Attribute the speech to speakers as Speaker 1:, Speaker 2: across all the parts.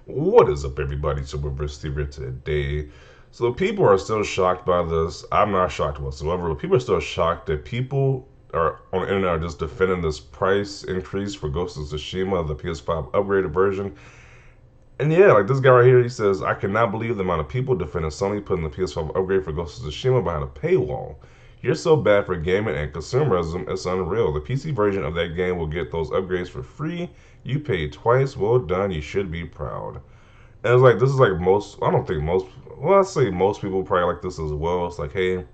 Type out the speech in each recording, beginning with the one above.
Speaker 1: What is up, everybody? So we're here today. So people are still shocked by this. I'm not shocked whatsoever, but people are still shocked that people are on the internet are just defending this price increase for Ghost of Tsushima, the PS5 upgraded version. And yeah, like this guy right here, he says, I cannot believe the amount of people defending Sony putting the PS5 upgrade for Ghost of Tsushima behind a paywall. You're so bad for gaming and consumerism, it's unreal. The PC version of that game will get those upgrades for free. You paid twice. Well done. You should be proud. And it's like this is like most. I don't think most. Well, I say most people probably like this as well. It's like, hey,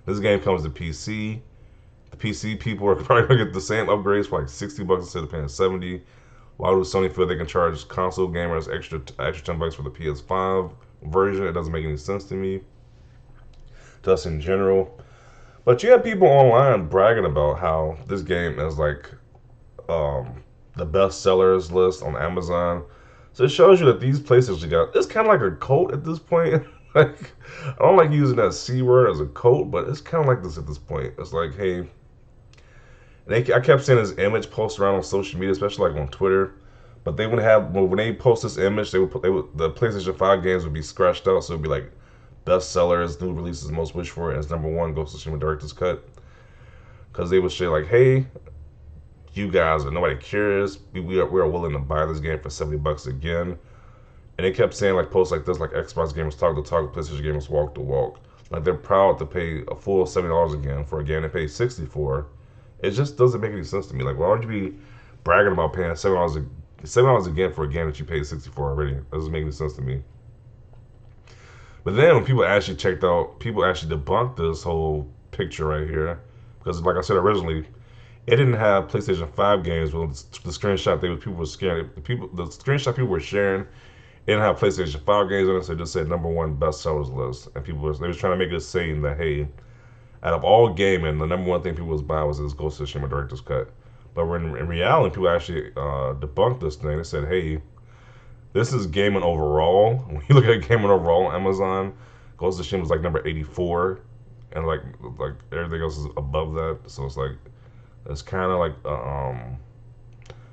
Speaker 1: this game comes to PC. The PC people are probably gonna get the same upgrades for like $60 instead of paying 70. Why does Sony feel they can charge console gamers extra $10 for the PS5 version? It doesn't make any sense to me. Just in general. But you have people online bragging about how this game is like um, the best sellers list on Amazon. So it shows you that these places you got, it's kind of like a cult at this point. Like, I don't like using that C word as a cult, but it's kind of like this at this point. It's like, hey, I kept seeing this image posted around on social media, especially like on Twitter. But they would have when they post this image, the PlayStation 5 games would be scratched out, so it'd be like best sellers, new releases, most wished for, and as number one Ghost of Tsushima Director's Cut, because they would say like, hey, you guys are nobody cares. We are willing to buy this game for $70 again. And they kept saying like posts like this, like Xbox gamers talk the talk, PlayStation gamers walk the walk. Like they're proud to pay a full $70 again for a game they paid 60 for. It just doesn't make any sense to me. Like why would you be bragging about paying $7 again for a game that you paid 60 for already? That doesn't make any sense to me. But then when people actually debunked this whole picture right here, because like I said originally, it didn't have PlayStation 5 games. Well, the screenshot people were scaring the screenshot people were sharing, it didn't have PlayStation 5 games on it. So it just said number one best sellers list, and they was trying to make it saying that hey, out of all gaming, the number one thing people was buying was this Ghost of Tsushima Director's Cut. But when in reality, people actually debunked this thing. They said, hey, this is gaming overall. When you look at gaming overall on Amazon, Ghost of Tsushima is like number 84, and like everything else is above that. So it's kind of like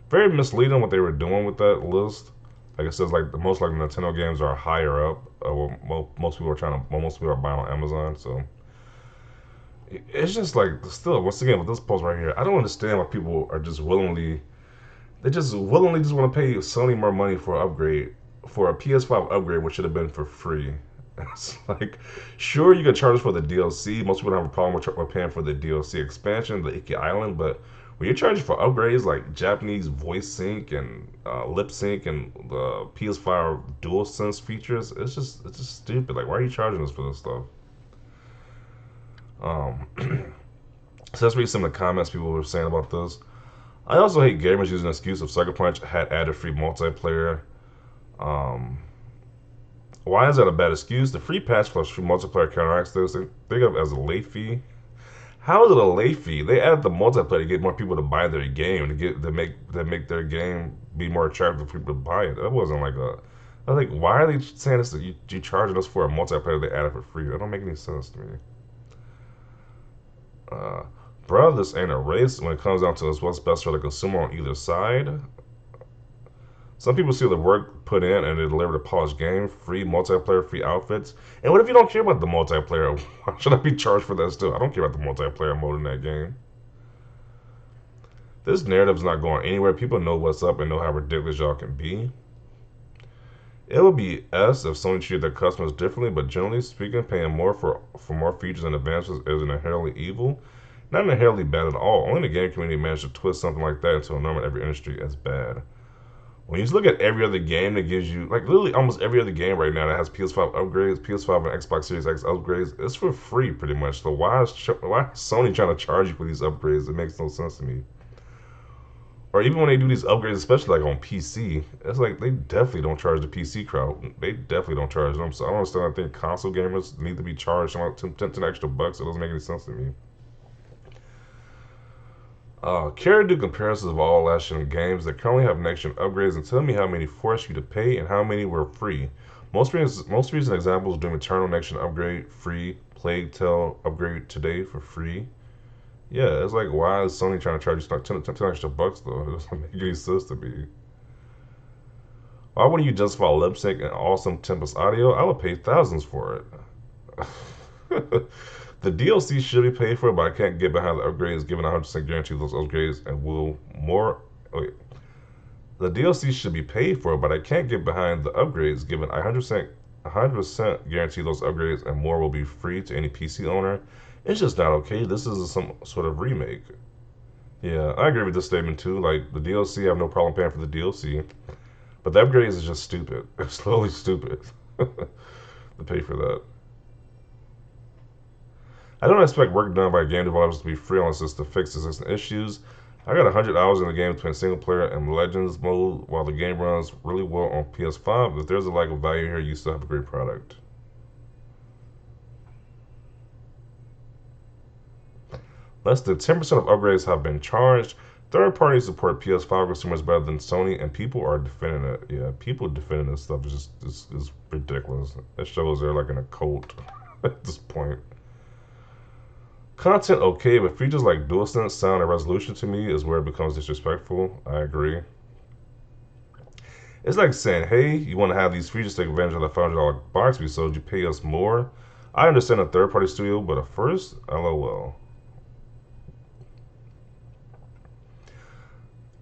Speaker 1: very misleading what they were doing with that list. Like it says, like the most like Nintendo games are higher up. Most people are most people are buying on Amazon. So it's just like still once again with this post right here, I don't understand why people are just willingly just want to pay Sony more money for an upgrade for a PS5 upgrade, which should have been for free. It's like, sure, you can charge us for the DLC. Most people don't have a problem with paying for the DLC expansion, the Iki Island, but when you're charging for upgrades like Japanese voice sync and lip sync and the PS5 DualSense features, it's just stupid. Like, why are you charging us for this stuff? Um, so let's read some of the comments people were saying about this. I also hate gamers using the excuse of Sucker Punch had added free multiplayer. Um, Why is that a bad excuse? The free patch plus free multiplayer counteracts this. They think of it as a late fee. How is it a late fee? They added the multiplayer to get more people to buy their game to make their game be more attractive for people to buy it. That wasn't like a. I was like, why are they saying this? That you charging us for a multiplayer they added for free? That don't make any sense to me. Uh, Bro, this ain't a race when it comes down to us what's best for the consumer on either side. Some people see the work put in and they deliver a polished game, free multiplayer, free outfits. And what if you don't care about the multiplayer? Why should I be charged for that still? I don't care about the multiplayer mode in that game. This narrative's not going anywhere. People know what's up and know how ridiculous y'all can be. It would be S if Sony treated their customers differently, but generally speaking, paying more for more features and advancements isn't inherently evil. Not inherently bad at all. Only the game community managed to twist something like that into a norm in every industry as bad. When you look at every other game that gives you, like literally almost every other game right now that has PS5 upgrades, PS5 and Xbox Series X upgrades, it's for free pretty much. So why is Sony trying to charge you for these upgrades? It makes no sense to me. Or even when they do these upgrades, especially like on PC, it's like they definitely don't charge the PC crowd. They definitely don't charge them. So I don't understand. I think console gamers need to be charged like 10 extra bucks. It doesn't make any sense to me. Care to do comparisons of all last-gen games that currently have next-gen upgrades and tell me how many forced you to pay and how many were free. Most recent examples Doom Eternal next-gen upgrade free, Plague Tale upgrade today for free. Yeah, it's like why is Sony trying to charge you like 10 extra bucks though? It doesn't make any sense to me. Why wouldn't you justify lip sync and awesome Tempest audio? I would pay thousands for it. The DLC should be paid for, but I can't get behind the upgrades, given 100% guarantee those upgrades and will more. Wait. The DLC should be paid for, but I can't get behind the upgrades, given 100% guarantee those upgrades and more will be free to any PC owner. It's just not okay. This is some sort of remake. Yeah, I agree with this statement too. Like the DLC, I have no problem paying for the DLC, but the upgrades is just stupid. It's totally stupid to pay for that. I don't expect work done by game developers to be free unless it's to fix existing issues. I got 100 hours in the game between single player and Legends mode while the game runs really well on PS5. If there's a lack of value here, you still have a great product. Less than 10% of upgrades have been charged. Third parties support PS5 consumers better than Sony, and people are defending it. Yeah, people defending this stuff is just is ridiculous. It shows they're like in a cult at this point. Content okay, but features like DualSense, sound, and resolution to me is where it becomes disrespectful. I agree. It's like saying, hey, you want to have these features take advantage of the $500 box we sold, you pay us more. I understand a third party studio, but at first, LOL.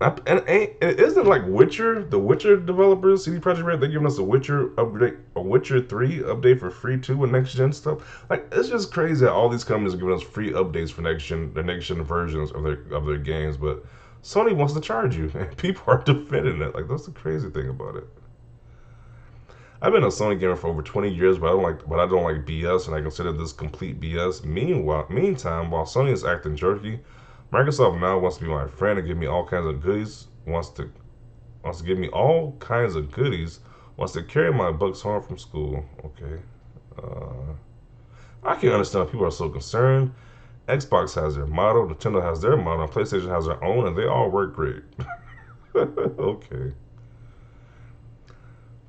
Speaker 1: And it isn't like Witcher, the Witcher developers, CD Projekt Red, they're giving us a Witcher update, a Witcher 3 update for free too with next gen stuff. Like it's just crazy that all these companies are giving us free updates for next gen, the next gen versions of their games, but Sony wants to charge you, and people are defending it. Like that's the crazy thing about it. I've been a Sony gamer for over 20 years, but I don't like BS, and I consider this complete BS. Meantime, while Sony is acting jerky, Microsoft now wants to be my friend and give me all kinds of goodies. Wants to give me all kinds of goodies. Wants to carry my books home from school. Okay, I can understand why people are so concerned. Xbox has their model, Nintendo has their model, and PlayStation has their own, and they all work great. Okay.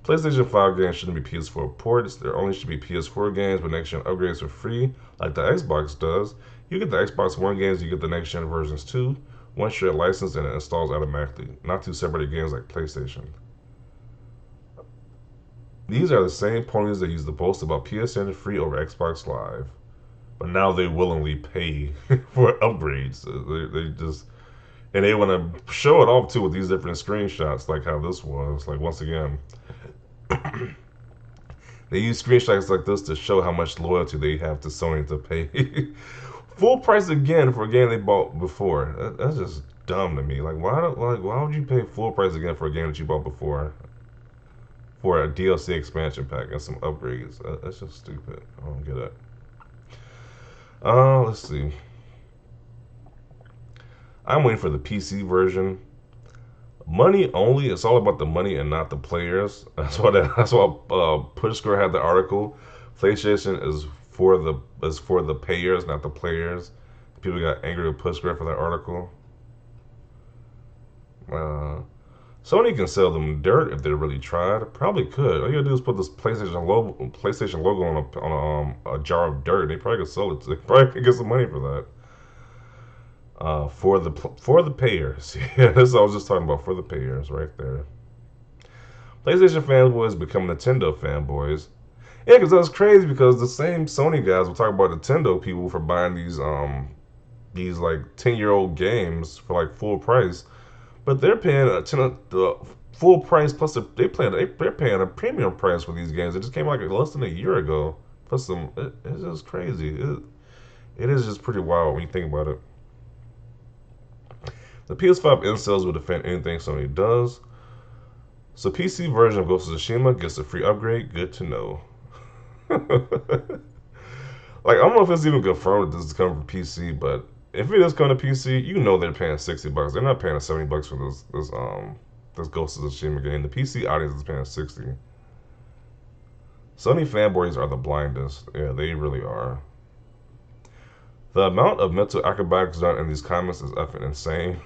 Speaker 1: PlayStation 5 games shouldn't be PS4 ports. There only should be PS4 games, but next gen upgrades for free, like the Xbox does. You get the Xbox One games, you get the next gen versions too. One shared license and it installs automatically, not two separate games like PlayStation. These are the same ponies that used to boast about PSN free over Xbox Live, but now they willingly pay for upgrades. They just and they want to show it off too with these different screenshots, like how this was. Like once again, they use screenshots like this to show how much loyalty they have to Sony to pay full price again for a game they bought before. That's just dumb to me. Like why would you pay full price again for a game that you bought before for a DLC expansion pack and some upgrades? That's just stupid. I don't get it. Let's see. I'm waiting for the PC version. Money only. It's all about the money and not the players. That's why Push Square had the article. PlayStation is for the payers, not the players. People got angry with Push Square for that article. Sony can sell them dirt if they really tried. Probably could. All you gotta do is put this PlayStation logo on a jar of dirt. They probably could sell it. They probably could get some money for that. For the payers. Yeah, that's what I was just talking about. For the payers, right there. PlayStation fanboys become Nintendo fanboys. Yeah, because that's crazy. Because the same Sony guys will talk about Nintendo people for buying these like 10-year-old games for like full price, but they're paying the full price plus they're paying a premium price for these games. It just came out like less than a year ago. Plus it's just crazy. It is just pretty wild when you think about it. The PS5 incels will defend anything Sony does. So PC version of Ghost of Tsushima gets a free upgrade. Good to know. Like I don't know if it's even confirmed that this is coming from PC, but if it is coming to PC, you know they're paying $60. They're not paying $70 for this Ghost of Tsushima game. The PC audience is paying 60. Sony fanboys are the blindest. Yeah, they really are. The amount of mental acrobatics done in these comments is effing insane.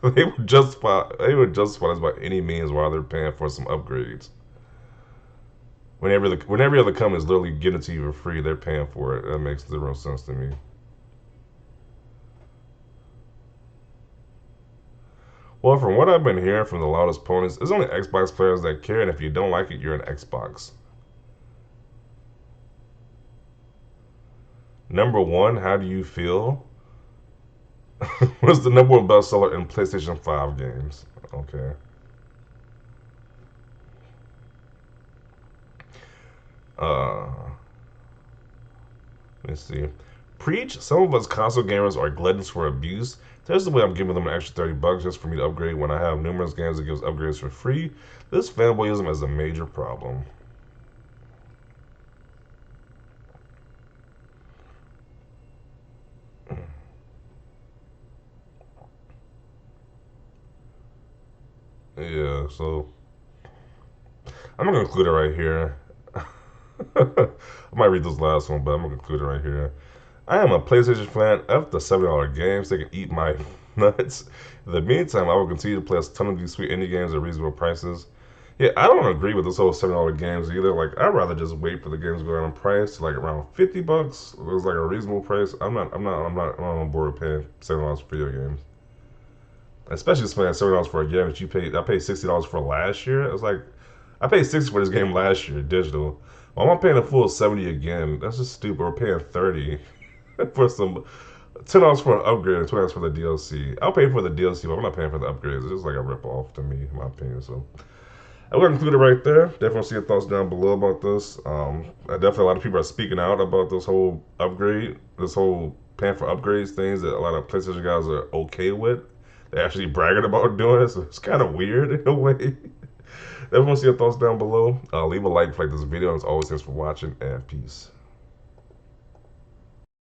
Speaker 1: They would justify this by any means while they're paying for some upgrades. Whenever every other company is literally getting it to you for free, they're paying for it. That makes zero sense to me. Well, from what I've been hearing from the loudest ponies, it's only Xbox players that care, and if you don't like it, you're an Xbox. Number one, how do you feel? Was the number one bestseller in PlayStation 5 games? Okay. Uh, let's see. Preach. Some of us console gamers are gluttons for abuse. There's the way I'm giving them an extra $30 just for me to upgrade when I have numerous games that gives upgrades for free. This fanboyism is a major problem. Yeah, so I'm gonna include it right here. I might read this last one, but I'm gonna conclude it right here. I am a PlayStation fan. F the $70 games. They can eat my nuts. In the meantime, I will continue to play a ton of these sweet indie games at reasonable prices. Yeah, I don't agree with this whole $70 games either. Like, I'd rather just wait for the games to go down in price to like around $50. It was like a reasonable price. I'm not on board with paying $7 for video games. Especially spending $7 for a game that you paid. I paid $60 for last year. It was like I paid 60 for this game last year, digital. Why am I paying a full 70 again? That's just stupid. We're paying 30 for some $10 for an upgrade and $20 for the DLC. I'll pay for the DLC, but I'm not paying for the upgrades. It's just like a rip off to me, in my opinion. So I'm gonna include it right there. Definitely see your thoughts down below about this. Definitely a lot of people are speaking out about this whole upgrade, this whole paying for upgrades things that a lot of PlayStation guys are okay with. They're actually bragging about doing it, so it's kind of weird in a way. Definitely see your thoughts down below. Leave a like if you like this video. And as always, thanks for watching and peace.